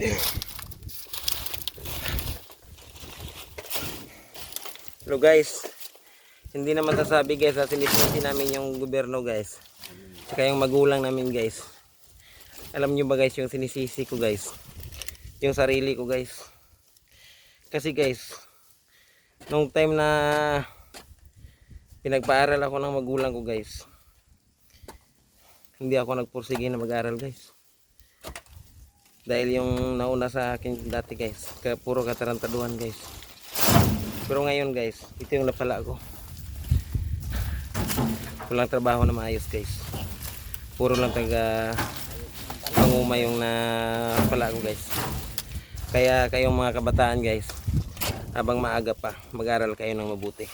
Hello guys, hindi naman sasabi guys sa sinisisi namin yung gobyerno guys, saka yung magulang namin guys. Alam nyo ba guys yung sinisisi ko guys, yung sarili ko guys. Kasi guys, nung time na pinagpaaral ako ng magulang ko guys, hindi ako nagpursige na mag-aral guys. Dahil yung nauna sa akin dati guys, puro katarantaduhan guys. Pero ngayon guys, ito yung napala ko. Walang trabaho na maayos guys. Puro lang taga panguma yung napala ko guys. Kaya kayong mga kabataan guys, habang maaga pa, mag-aral kayo ng mabuti.